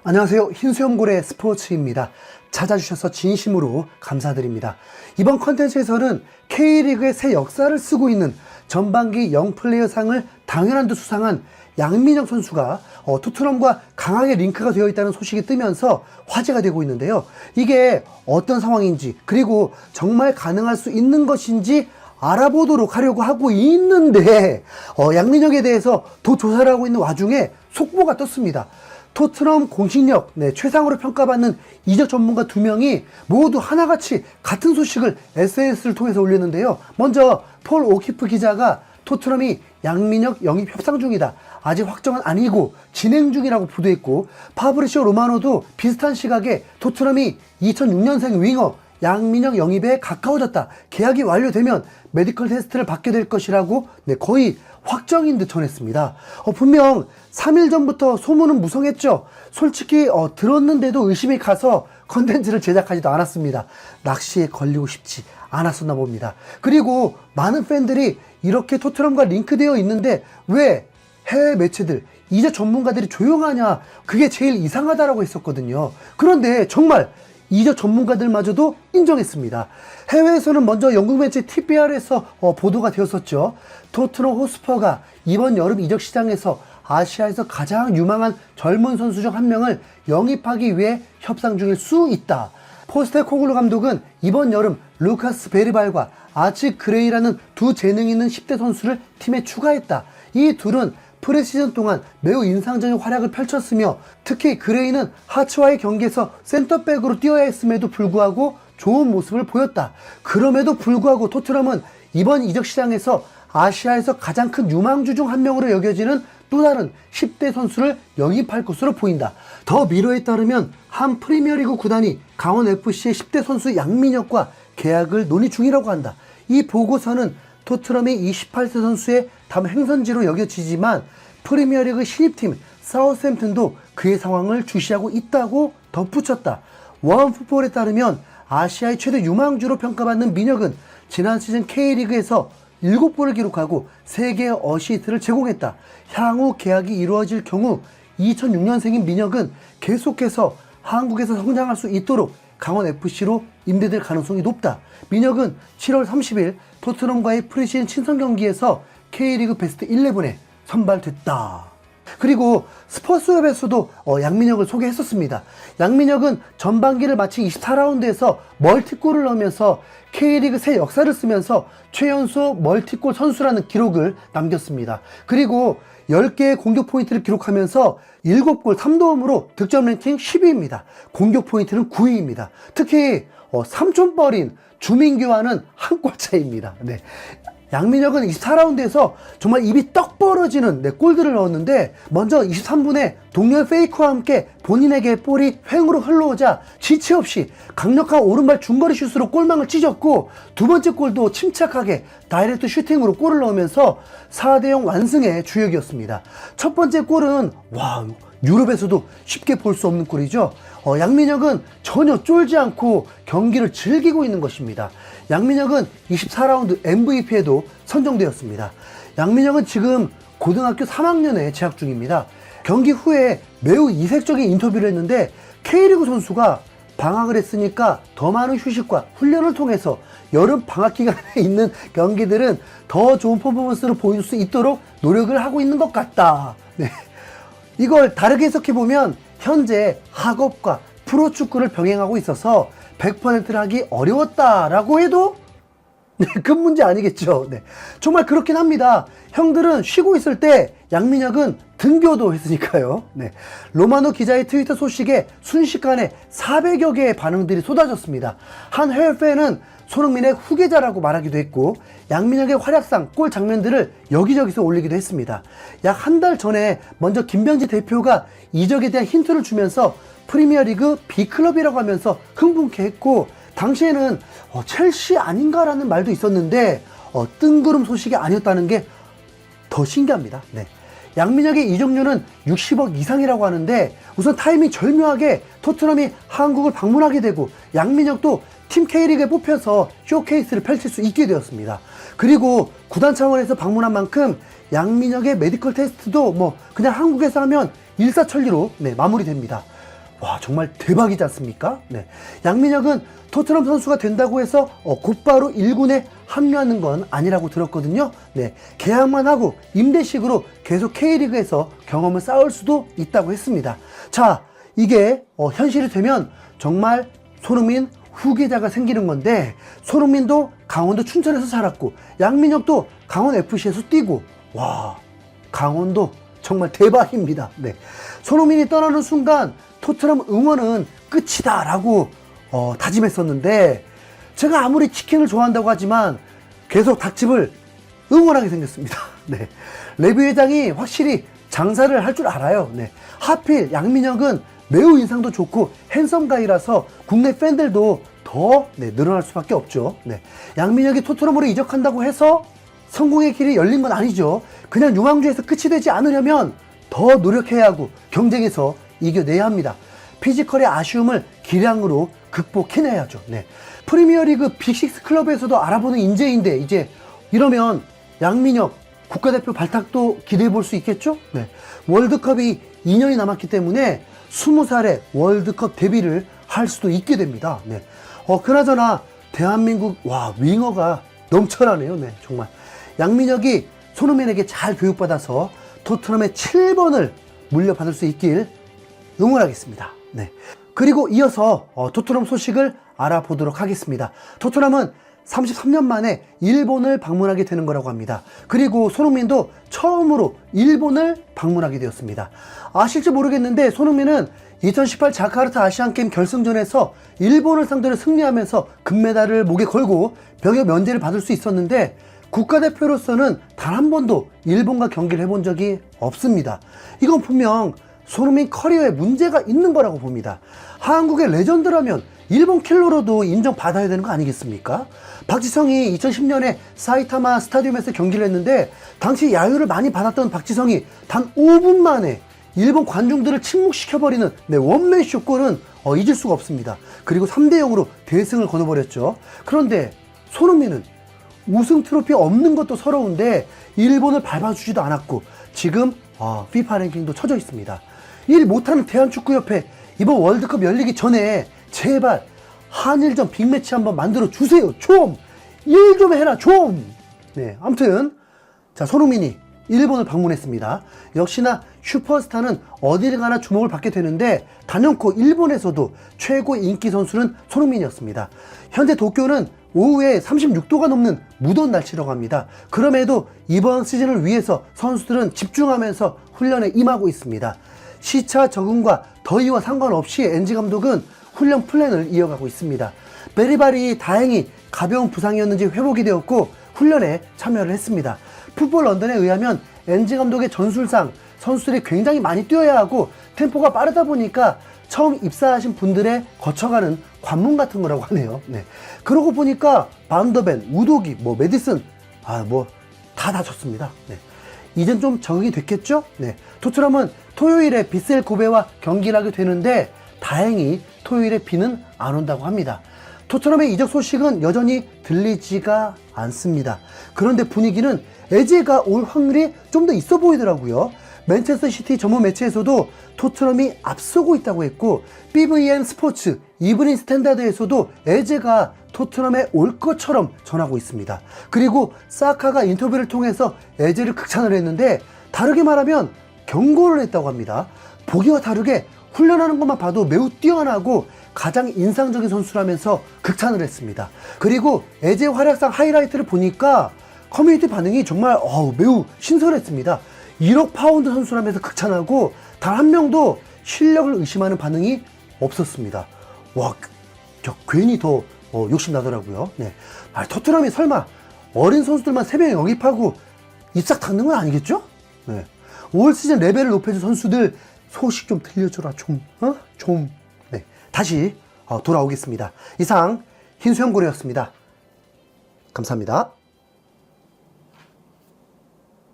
안녕하세요. 흰수염고래 스포츠입니다. 찾아주셔서 진심으로 감사드립니다. 이번 컨텐츠에서는 K리그의 새 역사를 쓰고 있는 전반기 영플레이어상을 당연한 듯 수상한 양민혁 선수가 토트넘과 강하게 링크가 되어 있다는 소식이 뜨면서 화제가 되고 있는데요. 이게 어떤 상황인지, 그리고 정말 가능할 수 있는 것인지 알아보도록 하려고 하고 있는데 양민혁에 대해서 더 조사를 하고 있는 와중에 속보가 떴습니다. 토트넘 공식력 최상으로 평가받는 이적 전문가 2명이 모두 하나같이 같은 소식을 SNS를 통해서 올렸는데요. 먼저 폴 오키프 기자가 토트넘이 양민혁 영입 협상 중이다, 아직 확정은 아니고 진행 중이라고 보도했고, 파브리시오 로마노도 비슷한 시각에 토트넘이 2006년생 윙어 양민혁 영입에 가까워졌다, 계약이 완료되면 메디컬 테스트를 받게 될 것이라고 거의 확정인 듯 전했습니다. 분명 3일 전부터 소문은 무성했죠. 솔직히 들었는데도 의심이 가서 컨텐츠를 제작하지도 않았습니다. 낚시에 걸리고 싶지 않았었나 봅니다. 그리고 많은 팬들이 이렇게 토트넘과 링크되어 있는데 왜 해외 매체들, 이제 전문가들이 조용하냐, 그게 제일 이상하다라고 했었거든요. 그런데 정말 이적 전문가들마저도 인정했습니다. 해외에서는 먼저 영국 매체 TPR에서 보도가 되었었죠. 토트넘 호스퍼가 이번 여름 이적 시장에서 아시아에서 가장 유망한 젊은 선수 중 한 명을 영입하기 위해 협상 중일 수 있다. 포스테코글루 감독은 이번 여름 루카스 베리발과 아치 그레이라는 두 재능 있는 10대 선수를 팀에 추가했다. 이 둘은 프리시즌 동안 매우 인상적인 활약을 펼쳤으며, 특히 그레이는 하츠와의 경기에서 센터백으로 뛰어야 했음에도 불구하고 좋은 모습을 보였다. 그럼에도 불구하고 토트넘은 이번 이적 시장에서 아시아에서 가장 큰 유망주 중 한 명으로 여겨지는 또 다른 10대 선수를 영입할 것으로 보인다. 더 미러에 따르면 한 프리미어리그 구단이 강원FC의 10대 선수 양민혁과 계약을 논의 중이라고 한다. 이 보고서는 토트넘이 28세 선수의 다음 행선지로 여겨지지만 프리미어리그 신입팀 사우스햄튼도 그의 상황을 주시하고 있다고 덧붙였다. 원풋볼에 따르면 아시아의 최대 유망주로 평가받는 민혁은 지난 시즌 K리그에서 7골을 기록하고 3개의 어시스트를 제공했다. 향후 계약이 이루어질 경우 2006년생인 민혁은 계속해서 한국에서 성장할 수 있도록 강원FC로 임대될 가능성이 높다. 민혁은 7월 30일 토트넘과의 프리시즌 친선 경기에서 K리그 베스트 11에 선발됐다. 그리고 스포츠웹에서도 양민혁을 소개했었습니다. 양민혁은 전반기를 마친 24라운드에서 멀티골을 넣으면서 K리그 새 역사를 쓰면서 최연소 멀티골 선수라는 기록을 남겼습니다. 그리고 10개의 공격 포인트를 기록하면서 7골 3도움으로 득점 랭킹 10위입니다. 공격 포인트는 9위입니다. 특히 3촌벌인 주민규와는 한 골 차이입니다. 양민혁은 24라운드에서 정말 입이 떡 벌어지는 골들을 넣었는데, 먼저 23분에 동료의 페이크와 함께 본인에게 볼이 횡으로 흘러오자 지체 없이 강력한 오른발 중거리 슛으로 골망을 찢었고, 두 번째 골도 침착하게 다이렉트 슈팅으로 골을 넣으면서 4대0 완승의 주역이었습니다. 첫 번째 골은 유럽에서도 쉽게 볼 수 없는 골이죠. 양민혁은 전혀 쫄지 않고 경기를 즐기고 있는 것입니다. 양민혁은 24라운드 MVP에도 선정되었습니다. 양민혁은 지금 고등학교 3학년에 재학 중입니다. 경기 후에 매우 이색적인 인터뷰를 했는데, K리그 선수가 방학을 했으니까 더 많은 휴식과 훈련을 통해서 여름 방학 기간에 있는 경기들은 더 좋은 퍼포먼스를 보여줄 수 있도록 노력을 하고 있는 것 같다. 이걸 다르게 해석해보면 현재 학업과 프로축구를 병행하고 있어서 100%를 하기 어려웠다라고 해도 큰 문제 아니겠죠. 정말 그렇긴 합니다. 형들은 쉬고 있을 때 양민혁은 등교도 했으니까요. 로마노 기자의 트위터 소식에 순식간에 400여 개의 반응들이 쏟아졌습니다. 한 해외 팬은 손흥민의 후계자라고 말하기도 했고, 양민혁의 활약상, 골 장면들을 여기저기서 올리기도 했습니다. 약 한 달 전에 먼저 김병지 대표가 이적에 대한 힌트를 주면서 프리미어리그 B클럽이라고 하면서 흥분케 했고, 당시에는 첼시 아닌가라는 말도 있었는데 뜬구름 소식이 아니었다는 게 더 신기합니다. 양민혁의 이적료는 60억 이상이라고 하는데, 우선 타이밍 절묘하게 토트넘이 한국을 방문하게 되고 양민혁도 팀 K리그에 뽑혀서 쇼케이스를 펼칠 수 있게 되었습니다. 그리고 구단 차원에서 방문한 만큼 양민혁의 메디컬 테스트도 그냥 한국에서 하면 일사천리로 마무리됩니다. 와, 정말 대박이지 않습니까? 네. 양민혁은 토트넘 선수가 된다고 해서 곧바로 1군에 합류하는 건 아니라고 들었거든요. 네. 계약만 하고 임대식으로 계속 K리그에서 경험을 쌓을 수도 있다고 했습니다. 자, 이게 현실이 되면 정말 손흥민 후계자가 생기는 건데, 손흥민도 강원도 춘천에서 자랐고 양민혁도 강원 FC에서 뛰고, 와, 강원도 정말 대박입니다. 네. 손흥민이 떠나는 순간 토트넘 응원은 끝이다 라고 다짐했었는데, 제가 아무리 치킨을 좋아한다고 하지만 계속 닭집을 응원하게 생겼습니다. 네. 레비 회장이 확실히 장사를 할 줄 알아요. 네. 하필 양민혁은 매우 인상도 좋고 핸섬 가이라서 국내 팬들도 더 늘어날 수밖에 없죠. 네. 양민혁이 토트넘으로 이적한다고 해서 성공의 길이 열린 건 아니죠. 그냥 유망주에서 끝이 되지 않으려면 더 노력해야 하고 경쟁에서 이겨내야 합니다. 피지컬의 아쉬움을 기량으로 극복해내야죠. 네. 프리미어리그 빅6 클럽에서도 알아보는 인재인데, 이제 이러면 양민혁 국가대표 발탁도 기대해 볼 수 있겠죠? 네. 월드컵이 2년이 남았기 때문에 20살에 월드컵 데뷔를 할 수도 있게 됩니다. 네. 그나저나 대한민국 윙어가 넘쳐나네요. 네, 정말 양민혁이 손흥민에게 잘 교육받아서 토트넘의 7번을 물려받을 수 있길 응원하겠습니다. 네. 그리고 이어서 토트넘 소식을 알아보도록 하겠습니다. 토트넘은 33년 만에 일본을 방문하게 되는 거라고 합니다. 그리고 손흥민도 처음으로 일본을 방문하게 되었습니다. 아실지 모르겠는데 손흥민은 2018 자카르타 아시안게임 결승전에서 일본을 상대로 승리하면서 금메달을 목에 걸고 병역 면제를 받을 수 있었는데, 국가대표로서는 단 한 번도 일본과 경기를 해본 적이 없습니다. 이건 분명 손흥민 커리어에 문제가 있는 거라고 봅니다. 한국의 레전드라면 일본 킬러로도 인정받아야 되는 거 아니겠습니까? 박지성이 2010년에 사이타마 스타디움에서 경기를 했는데, 당시 야유를 많이 받았던 박지성이 단 5분 만에 일본 관중들을 침묵시켜버리는 원맨쇼 골은 잊을 수가 없습니다. 그리고 3대0으로 대승을 거둬버렸죠. 그런데 손흥민은 우승 트로피 없는 것도 서러운데 일본을 밟아주지도 않았고 지금 FIFA 랭킹도 쳐져 있습니다. 일 못하는 대한축구협회, 이번 월드컵 열리기 전에 제발 한일전 빅매치 한번 만들어 주세요. 좀! 일 좀 해라, 좀! 네, 아무튼 자, 손흥민이 일본을 방문했습니다. 역시나 슈퍼스타는 어디를 가나 주목을 받게 되는데, 단연코 일본에서도 최고 인기 선수는 손흥민이었습니다. 현재 도쿄는 오후에 36도가 넘는 무더운 날씨라고 합니다. 그럼에도 이번 시즌을 위해서 선수들은 집중하면서 훈련에 임하고 있습니다. 시차 적응과 더위와 상관없이 엔지 감독은 훈련 플랜을 이어가고 있습니다. 베리발이 다행히 가벼운 부상이었는지 회복이 되었고 훈련에 참여를 했습니다. 풋볼 런던에 의하면 엔지 감독의 전술상 선수들이 굉장히 많이 뛰어야 하고 템포가 빠르다 보니까 처음 입사하신 분들의 거쳐가는 관문 같은 거라고 하네요. 네. 그러고 보니까 반더벤, 우도기, 메디슨 다 다쳤습니다. 네. 이젠 좀 적응이 됐겠죠? 네. 토트넘은 토요일에 비셀 고베와 경기를 하게 되는데 다행히 토요일에 비는 안 온다고 합니다. 토트넘의 이적 소식은 여전히 들리지가 않습니다. 그런데 분위기는 에제가 올 확률이 좀 더 있어 보이더라고요. 맨체스터 시티 전문 매체에서도 토트넘이 앞서고 있다고 했고, BVN 스포츠 이브닝 스탠다드에서도 에제가 토트넘에 올 것처럼 전하고 있습니다. 그리고 사카가 인터뷰를 통해서 에제를 극찬을 했는데, 다르게 말하면 경고를 했다고 합니다. 보기와 다르게 훈련하는 것만 봐도 매우 뛰어나고 가장 인상적인 선수라면서 극찬을 했습니다. 그리고 에제 활약상 하이라이트를 보니까 커뮤니티 반응이 정말 매우 신선했습니다. 1억 파운드 선수라면서 극찬하고 단 한 명도 실력을 의심하는 반응이 없었습니다. 와, 괜히 더 욕심나더라고요. 네. 토트넘이 설마 어린 선수들만 3명 영입하고 입싹 닦는 건 아니겠죠? 네. 올 시즌 레벨을 높여준 선수들 소식 좀 들려줘라, 좀. 네. 다시 돌아오겠습니다. 이상 흰수염고래였습니다. 감사합니다.